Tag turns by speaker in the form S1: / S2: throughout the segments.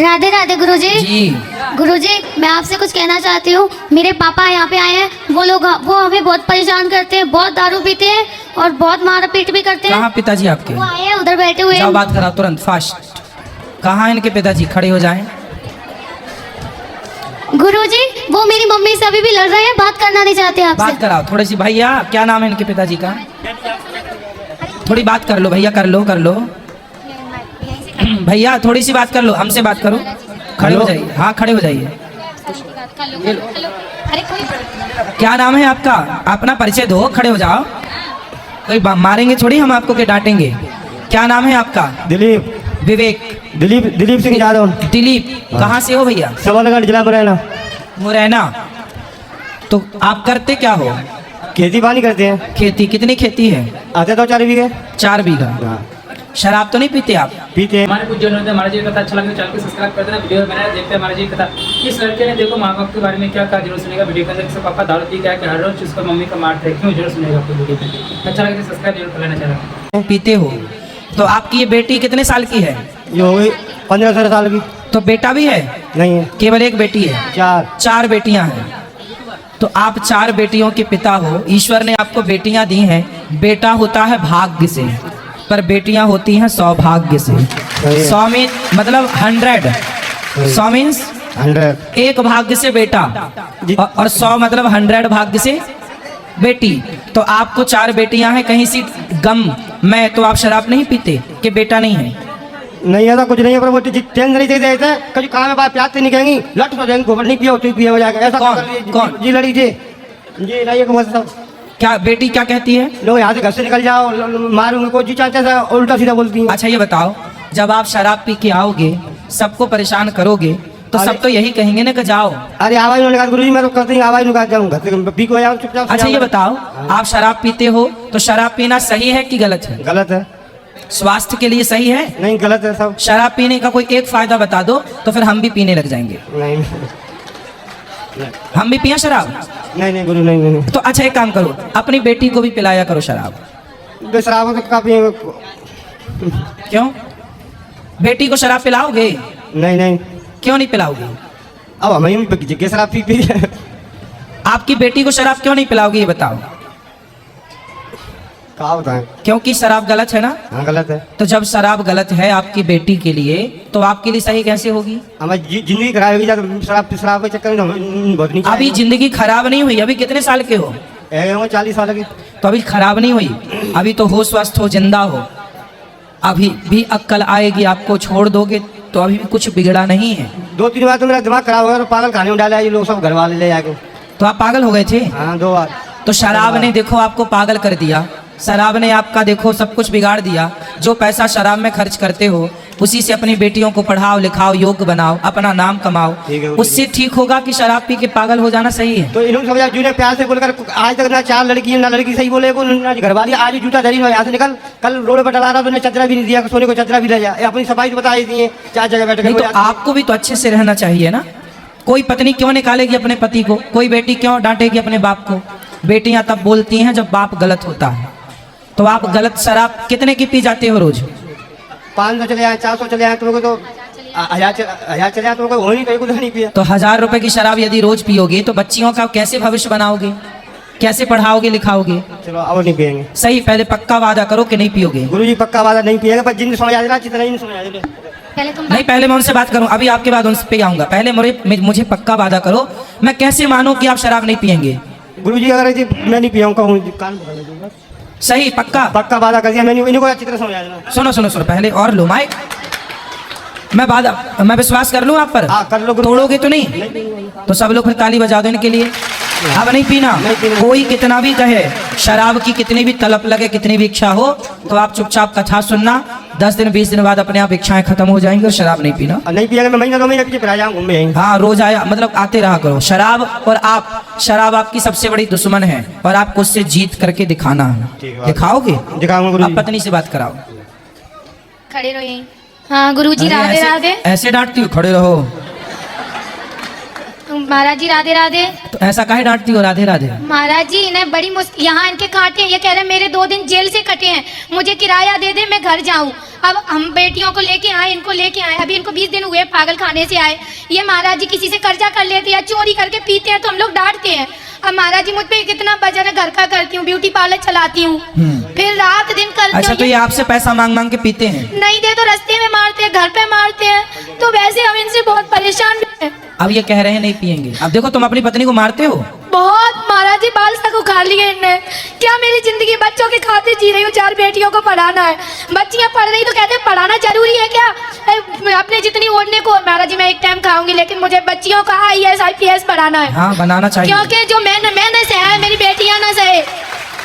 S1: राधे राधे गुरुजी।
S2: जी
S1: गुरुजी, मैं आपसे कुछ कहना चाहती हूँ। मेरे पापा यहाँ पे आए हैं, वो हमें बहुत परेशान करते हैं, बहुत दारू पीते हैं और बहुत मार पीट भी करते हैं।
S2: कहाँ पिताजी आपके?
S1: वो आए हैं, उधर बैठे हुए
S2: जाओ
S1: हैं।
S2: बात कराओ तुरंत, फास्ट। कहाँ हैं इनके पिताजी? खड़े हो जाएं।
S1: गुरुजी, वो मेरी मम्मी से अभी भी लड़ रहे हैं, बात करना नहीं चाहते आपसे।
S2: बात कराओ थोड़ी सी। भैया क्या नाम है इनके पिताजी का? थोड़ी बात कर लो भैया, कर लो। भैया थोड़ी सी बात कर लो, हमसे बात करो। खड़े हो जाइए, हाँ खड़े हो जाइए। क्या नाम है आपका? अपना परिचय दो, खड़े हो जाओ। कोई मारेंगे थोड़ी हम आपको, के डांटेंगे। क्या नाम है आपका?
S3: दिलीप।
S2: विवेक।
S3: दिलीप सिंह यादव।
S2: दिलीप, कहाँ से हो भैया?
S3: सबलगढ़ जिला मुरैना।
S2: मुरैना। तो आप करते क्या हो?
S3: खेती बाड़ी करते हैं।
S2: खेती? कितनी खेती है?
S3: आते तो 4 बीघे।
S2: 4 बीघा। शराब तो नहीं पीते आप?
S3: पीते हैं।
S4: हमारे कुछ जनों ने हमारे जी कथा अच्छा लगे तो चैनल को सब्सक्राइब कर देना, वीडियो बनाया देखते हैं हमारे जी कथा। इस लड़के ने देखो माँ बाप के बारे में क्या कहा, जरूर सुनेगा वीडियो के अंदर। किसी पापा दारू पी क्या कि हर रोज उसका मम्मी का मारते हैं, क्यों? जरूर सुनेगा आपको वीडियो में। अच्छा लगे तो सब्सक्राइब जरूर कर लेना चैनल।
S2: पीते हो तो आपकी ये बेटी कितने साल की है?
S3: ये हो गई 15-16 साल की।
S2: तो बेटा भी है?
S3: नहीं है,
S2: केवल एक बेटी है? 4 बेटियां हैं। तो आप 4 बेटियों के पिता हो। ईश्वर ने आपको बेटियां दी हैं। बेटा होता है भाग्य से, पर बेटियां होती हैं सौभाग्य से। 100 में मतलब 100। 100 मीन्स
S3: 100।
S2: एक भाग्य से बेटा, और 100 मतलब 100 भाग्य से बेटी। तो आपको 4 बेटियां हैं, कहीं सी गम मैं तो आप शराब नहीं पीते कि बेटा नहीं है?
S3: नहीं ऐसा कुछ नहीं है, पर वो टेंशन नहीं देते थे। कभी काम में बात प्यार से नहीं कहेंगी, लट हो जाएंगे, गोबर नहीं पिया तो पिया हो जाएगा। ऐसा
S2: कौन?
S3: जी लड़ी जी नहीं है।
S2: क्या बेटी क्या कहती है?
S3: लोग यहाँ से घर से निकल जाओ, मारूंगे कोई जी चाहते हैं, उल्टा सीधा बोलती है।
S2: अच्छा ये बताओ, जब आप शराब पी के आओगे, सबको परेशान करोगे, तो सब तो यही कहेंगे ना कि जाओ।
S3: अरे आवाज निकाल गुरुजी, मैं तो करते ही आवाज निकाल जाऊंगा, पी को जाऊँ चुपचाप।
S2: अच्छा ये बताओ, आप शराब पीते हो तो शराब पीना सही है कि गलत है?
S3: गलत है।
S2: स्वास्थ्य के लिए सही है?
S3: नहीं गलत है सब।
S2: शराब पीने का कोई एक फायदा बता दो तो फिर हम भी पीने लग जाएंगे।
S3: नहीं
S2: हम भी पिए शराब?
S3: नहीं गुरु नहीं।
S2: तो अच्छा एक काम करो, अपनी बेटी को भी पिलाया करो शराब।
S3: शराब तो काफी।
S2: क्यों? बेटी को शराब पिलाओगे?
S3: नहीं
S2: क्यों नहीं पिलाओगे?
S3: अब हमें जगह शराब पी
S2: आपकी बेटी को शराब क्यों नहीं पिलाओगे ये बताओ?
S3: कहा बताएं?
S2: क्योंकि शराब गलत है ना?
S3: हाँ गलत है।
S2: तो जब शराब गलत है आपकी बेटी के लिए, तो आपके लिए सही कैसे होगी?
S3: हमारी जिंदगी खराब होगी जब शराब के चक्कर में बहुत नीचे।
S2: अभी जिंदगी खराब नहीं हुई। अभी कितने साल के हो?
S3: 40 साल की।
S2: तो अभी खराब नहीं हुई, अभी तो हो, स्वस्थ हो, जिंदा हो। अभी भी अक्ल आएगी, आपको छोड़ दोगे तो अभी भी कुछ बिगड़ा नहीं है।
S3: 2-3 बार तो मेरा दिमाग खराब हो गया, तो पागल खाने में डाला ये लोग सब घर वाले ले जाके।
S2: तो आप पागल हो गए थे?
S3: हाँ 2 बार।
S2: तो शराब ने देखो आपको पागल कर दिया। शराब ने आपका देखो सब कुछ बिगाड़ दिया। जो पैसा शराब में खर्च करते हो, उसी से अपनी बेटियों को पढ़ाओ लिखाओ, योग्य बनाओ, अपना नाम कमाओ। उससे ठीक होगा कि शराब पी के पागल हो जाना सही है?
S3: तो इन्होंने समझा, जूने प्यार से बोलकर आज तक ना 4 लड़की ना लड़की सही बोले को, ना घर वाली। आज जूता धरी यहाँ से निकल, कल रोड पर डला रहा तो चदरा भी नहीं दिया, सोने को चदरा भी ले जाए। अपनी सफाई बताई दी है, 4 जगह बैठ
S2: नहीं, तो आपको भी तो अच्छे से रहना चाहिए ना। कोई पत्नी क्यों निकालेगी अपने पति को? कोई बेटी क्यों डांटेगी अपने बाप को? बेटियां तब बोलती हैं जब बाप गलत होता है। तो आप गलत शराब कितने की पी जाते हो रोज?
S3: 500 चले आए, 400 चले आए, तुमको तो 1000 चले आए, तुमको हो नहीं, कहीं कुछ नहीं पिया।
S2: तो 1000 रुपए की शराब यदि रोज पियोगे तो बच्चियों का कैसे भविष्य बनाओगे? कैसे पढ़ाओगे लिखाओगे?
S3: चलो अब नहीं पियेंगे।
S2: सही, पहले पक्का वादा करो कि नहीं पियोगे।
S3: गुरुजी पक्का वादा नहीं पिएगा, पर जिन समझ आ जाना जितना ही समझ आ जाए।
S2: नहीं, पहले मैं उनसे बात करूं, अभी आपके बाद उनसे पे आऊंगा। पहले मुझे पक्का वादा करो। मैं कैसे मानूं कि आप शराब नहीं पियेंगे?
S3: गुरुजी अगर मैं नहीं पियाऊंगा,
S2: सही
S3: पक्का वादा कर दिया मैंने, इनको अच्छी तरह समझ आ जाना।
S2: सुनो पहले और लो माइक। मैं विश्वास कर लूं आप पर?
S3: हाँ कर लो।
S2: तोड़ोगे तो नहीं? तो सब लोग फिर ताली बजा दो इनके लिए। अब नहीं पीना। कोई कितना भी कहे, शराब की कितनी भी तलब लगे, कितनी भी इच्छा हो, तो आप चुपचाप कथा सुनना। 10 दिन 20 दिन बाद अपने आप इच्छाएं खत्म हो जाएंगी और शराब नहीं पीना।
S3: नहीं पिएगा, मैं महीना 2 महीने पीछे फिर आ जाऊंगा घूमने।
S2: हाँ रोज आया मतलब आते रहा करो। शराब शराब आपकी सबसे बड़ी दुश्मन है और आपको उससे जीत करके दिखाना है। दिखाओगे?
S3: दिखाऊंगा।
S2: आप पत्नी से बात कराओ।
S1: खड़े रहो यहीं। हाँ गुरुजी, राधे राधे।
S2: ऐसे डांटती हो? खड़े रहो।
S1: महाराज जी राधे राधे।
S2: तो ऐसा काहे डांटती हो? राधे राधे।
S1: महाराज जी इन्हें बड़ी मुश्किल, यहाँ इनके कांटे हैं, ये कह रहे हैं मेरे 2 दिन जेल से कटे हैं, मुझे किराया दे दे मैं घर जाऊँ। अब हम बेटियों को लेके आए, इनको लेके आए, अभी इनको 20 दिन हुए पागल खाने से आए। ये महाराज जी किसी से कर्जा कर लेते हैं या चोरी करके पीते हैं तो हम लोग डांटते हैं। अब महाराज जी मुझ पे कितना वजन है, घर का करती हूँ, ब्यूटी पार्लर चलाती हूँ, फिर रात दिन करती
S2: अच्छा,
S1: हूँ।
S2: तो ये आपसे पैसा मांग मांग के पीते हैं?
S1: नहीं दे तो रास्ते में मारते हैं, घर पे मारते हैं, तो वैसे हम इनसे बहुत परेशान भी हैं।
S2: अब ये कह रहे हैं नहीं पिएंगे। अब देखो तुम अपनी पत्नी को मारते हो।
S1: बहुत महाराज जी बाल तक उखाड़ लिए इनने। क्या मेरी जिंदगी बच्चों के खातिर जी रही हूँ, 4 बेटियों को पढ़ाना है, बच्चियाँ पढ़ रही तो कहते हैं पढ़ाना जरूरी है क्या? अपने जितनी ओढ़ने को महाराज जी मैं एक टाइम खाऊंगी, लेकिन मुझे बच्चियों का IAS IPS पढ़ाना है।
S2: हाँ, बनाना चाहिए।
S1: क्योंकि जो मैं न सहे, मेरी बेटियां न सहे।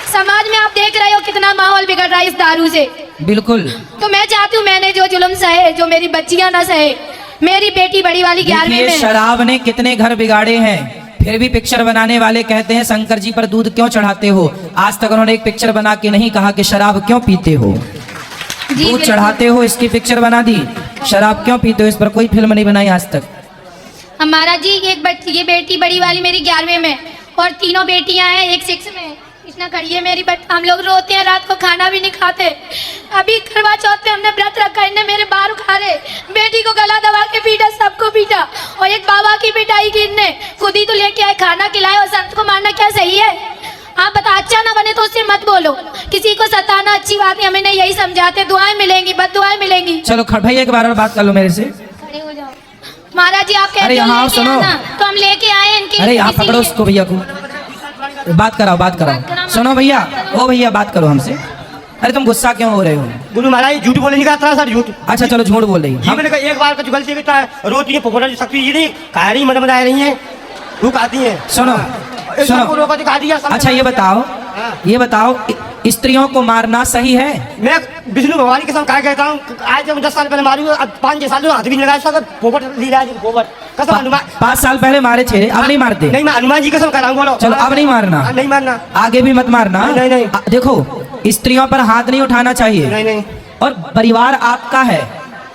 S1: समाज में आप देख रहे हो कितना माहौल बिगड़ रहा है इस दारू से।
S2: बिल्कुल।
S1: तो मैं चाहती हूँ मैंने जो जुल्म सहे, जो मेरी बच्चियां न सहे। मेरी बेटी बड़ी वाली 11वीं
S2: देखिए
S1: में।
S2: शराब ने कितने घर बिगाड़े हैं, फिर भी पिक्चर बनाने वाले कहते हैं शंकर जी पर दूध क्यों चढ़ाते हो। आज तक उन्होंने एक पिक्चर बना के नहीं कहा कि शराब क्यों पीते हो, दूध चढ़ाते हो इसकी पिक्चर बना दी, शराब क्यों पीते हो इस पर कोई फिल्म नहीं बनाई आज तक।
S1: हमारा जी ये बेटी बड़ी वाली मेरी 11वीं में और 3 बेटियां हैं, एक 6 में। कृष्णा खड़ी है मेरी हम लोग रोते हैं, रात को खाना भी नहीं खाते। अभी करवा चौथ पे हमने व्रत रखा, इनने मेरे बाल उखाड़े, बेटी को गला दबा के पीटा, सबको पीटा, और एक बाबा की पिटाई की इनने, खुद ही तो लेके आए, खाना खिलाए, और संत को मारना क्या सही है? आप बता, अच्छा ना बने तो उससे मत बोलो, किसी को सताना अच्छी बात नहीं, हमें नहीं यही समझाते। दुआएं मिलेंगी, बद दुआएं मिलेंगी।
S2: चलो भैया एक बार और बात कर लो मेरे से।
S1: खड़े हो जाओ। महाराज जी आप कहते
S2: अरे
S1: हो
S2: यहाँ
S1: लेके
S2: सुनो।
S1: आना, तो हम लेके आए इनकी।
S2: अरे यहाँ पकड़ो
S1: इसीलिए।
S2: उसको, भैया को बात कराओ, बात कराओ। सुनो भैया, ओ भैया बात करो हमसे। अरे तुम गुस्सा क्यों हो रहे हो?
S3: गुरु महाराज झूठ बोले नहीं का सर, झूठ।
S2: अच्छा चलो झूठ बोल रही
S3: जी
S2: हो।
S3: मैंने कहा एक बार कुछ गलती करता है, रोती है पकड़ा सकती है नहीं, खा रही मन बना रही है, भूख आती है।
S2: सुनो सुनो,
S3: दिखा दिया।
S2: अच्छा ये बताओ स्त्रियों को मारना सही है?
S3: मैं विष्णु भगवान के साथ क्या कहता हूँ, आज जब 10 साल पहले मारी, अब 5-6 साल हाथ भी नहीं लगाया, सब पोपट लीला जी, पोपट कसम। हनुमान
S2: 5 साल पहले मारे थे, अब नहीं मारते?
S3: नहीं, मैं हनुमान जी कसम कर रहा हूँ, बोलो।
S2: चलो अब नहीं मारना,
S3: नहीं मारना,
S2: आगे भी मत मारना।
S3: नहीं, नहीं।
S2: देखो स्त्रियों पर हाथ नहीं उठाना चाहिए।
S3: नहीं नहीं
S2: और परिवार आपका है,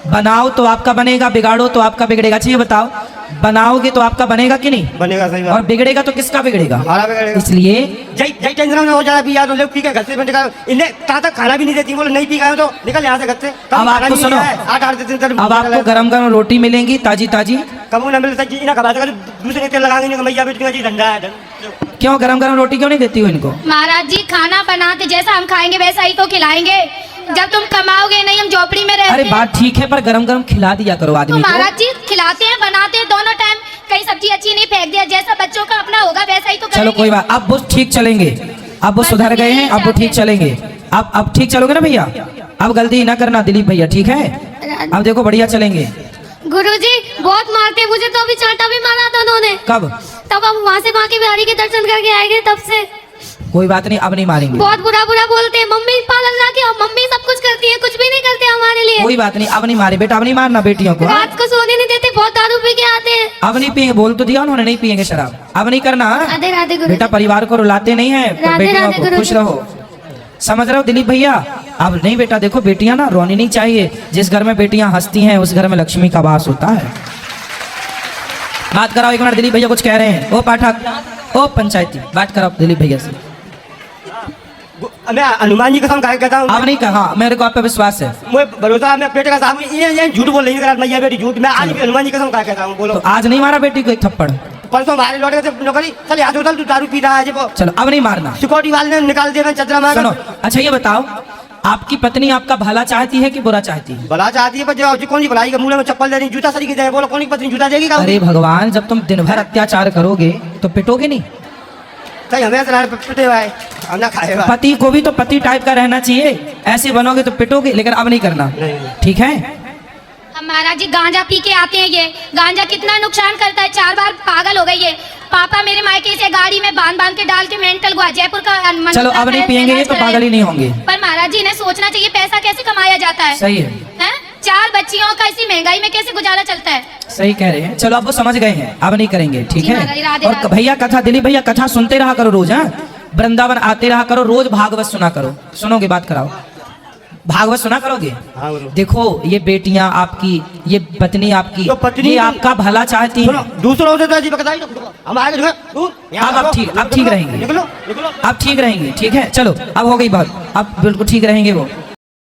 S2: बनाओ तो आपका बनेगा, बिगाड़ो तो आपका बिगड़ेगा। अच्छा ये बताओ, बनाओगे तो आपका बनेगा कि नहीं?
S3: बनेगा, सही
S2: और
S3: बात।
S2: बिगड़ेगा तो किसका बिगड़ेगा?
S3: हमारा बिगड़ेगा।
S2: इसलिए
S3: जय टेंशन में हो जाना, पिया तो लोग ठीक है, घर से निकाल, इन्हें कहाँ तक खाना भी नहीं देती, बोलो नहीं पी गए तो निकल यहाँ से घर से।
S2: अब आपको सुनो,
S3: 8 दिन
S2: अब आपको गरम गरम रोटी मिलेंगी ताजी ताजी।
S3: कबू न मिलता जी ना, कमा दूसरे तेल लगाएंगे, मैया बेटी जी धंधा है।
S2: क्यों गरम गरम रोटी क्यों नहीं देती हो इनको?
S1: महाराज जी खाना बनाते जैसा हम खाएंगे वैसा ही तो खिलाएंगे। जब तुम कमाओगे नहीं, हम झोपड़ी में रहते
S2: अरे
S1: हैं।
S2: बात ठीक है, पर गरम गरम खिला दिया करो
S1: तो
S2: आदमी को।
S1: महाराज जी खिलाते हैं, बनाते हैं दोनों टाइम, कहीं सब्जी अच्छी नहीं फेंक दिया, जैसा बच्चों का अपना होगा वैसा ही तो
S2: चलो
S1: करेंगे।
S2: कोई बात, अब वो ठीक चलेंगे, अब वो सुधर गए हैं, अब वो ठीक चलेंगे। अब ठीक चलोगे ना भैया? अब गलती ना करना दिलीप भैया, ठीक है? अब देखो बढ़िया चलेंगे।
S1: गुरुजी बहुत मारते, मुझे तो अभी चांटा भी मारा था उन्होंने।
S2: कब?
S1: तब हम वहाँ से माँ के बिहारी के दर्शन करके आएंगे, तब से
S2: कोई बात नहीं, अब नहीं मारेंगे।
S1: बहुत बुरा बोलते हैं, मम्मी पार्लर जाके, और मम्मी सब कुछ करती है, कुछ भी नहीं करते हमारे लिए।
S2: कोई बात नहीं, अब नहीं मारे बेटा, अब नहीं मारना बेटियों को।
S1: रात को सोने नहीं देते, बहुत दारू पी के आते हैं।
S2: अब नहीं पिएंगे, बोल तो दिया उन्होंने, नहीं पिएंगे शराब, अब नहीं करना।
S1: राधे राधे गुरु।
S2: बेटा परिवार को रुलाते नहीं है,
S1: राधे
S2: बेटियों
S1: राधे
S2: को
S1: गुरु।
S2: खुश रहो, समझ रहे हो दिलीप भैया? अब नहीं बेटा, देखो बेटियां ना रोनी नहीं चाहिए, जिस घर में बेटियां हंसती हैं उस घर में लक्ष्मी का वास होता है। बात कराओ एक मिनट, दिलीप भैया कुछ कह रहे हैं। ओ पाठक, ओ पंचायती, बात कराओ दिलीप भैया से।
S3: मैं हनुमान जी का कसम कहता हूँ,
S2: अब नहीं कहा, मेरे को आप पे विश्वास है।
S3: मैं भरोसा, मैं पेट का सामने ये झूठ बोल रही है, मैया बेटी झूठ। मैं आज भी हनुमान जी का कसम कहता हूँ, बोलो।
S2: तो आज नहीं मारा बेटी को एक थप्पड़?
S3: परसों बाहर लौट गए थे नौकरी, चल यहाँ उतर, तू दारू पी रहा है जब।
S2: चलो अब नहीं मारना।
S3: सिक्योरिटी वाले ने निकाल दिया चदरा मार।
S2: सुनो, अच्छा ये बताओ, आपकी पत्नी आपका भला चाहती है कि बुरा चाहती है?
S3: भला चाहती है, पर जो कौन सी भलाई के मुंह में चप्पल दे रही, जूता सरी के दे, बोलो कौन की पत्नी जूता देगी?
S2: अरे भगवान, जब तुम दिन भर अत्याचार करोगे तो पिटोगे नहीं?
S3: सही हमें पिटे हुआ है, हम ना खाए हुआ।
S2: पति को भी तो पति टाइप का रहना चाहिए, ऐसे बनोगे तो पिटोगे, लेकिन अब नहीं करना, ठीक है?
S1: हम महाराज जी गांजा पी के आते हैं, ये गांजा कितना नुकसान करता है, 4 बार पागल हो गई ये। पापा मेरे मायके से गाड़ी में बांध के डाल के मेंटल हुआ, जयपुर का
S2: चलो अब नहीं पिएंगे ये तो पागल ही नहीं होंगे।
S1: पर महाराज जी इन्हें सोचना चाहिए पैसा कैसे कमाया जाता है।
S2: सही है,
S1: हैं? 4 बच्चियों का इसी महंगाई में कैसे गुजारा चलता है।
S2: सही कह रहे हैं। चलो अब वो समझ गए हैं, अब नहीं करेंगे, ठीक
S1: जी महाराज,
S2: है?
S1: राधे
S2: और
S1: राधे।
S2: भैया कथा, दिलीप भैया कथा सुनते रहा करो रोज, हाँ? वृंदावन आते रहा करो रोज, भागवत सुना करो। सुनोगे? बात कराओ, भागवत सुना करोगे?
S3: हाँ बोलो।
S2: देखो ये बेटियां आपकी, ये पत्नी आपकी,
S3: तो पत्नी
S2: ये आपका भला चाहती
S3: सुनो,
S2: हैं।
S3: दूसरों से तो अजीब बताई तो हम आगे दूर
S2: अब ठीक रहेंगे।
S3: निकलो निकलो
S2: अब ठीक रहेंगे, ठीक है, चलो अब हो गई बात, अब बिल्कुल ठीक रहेंगे वो।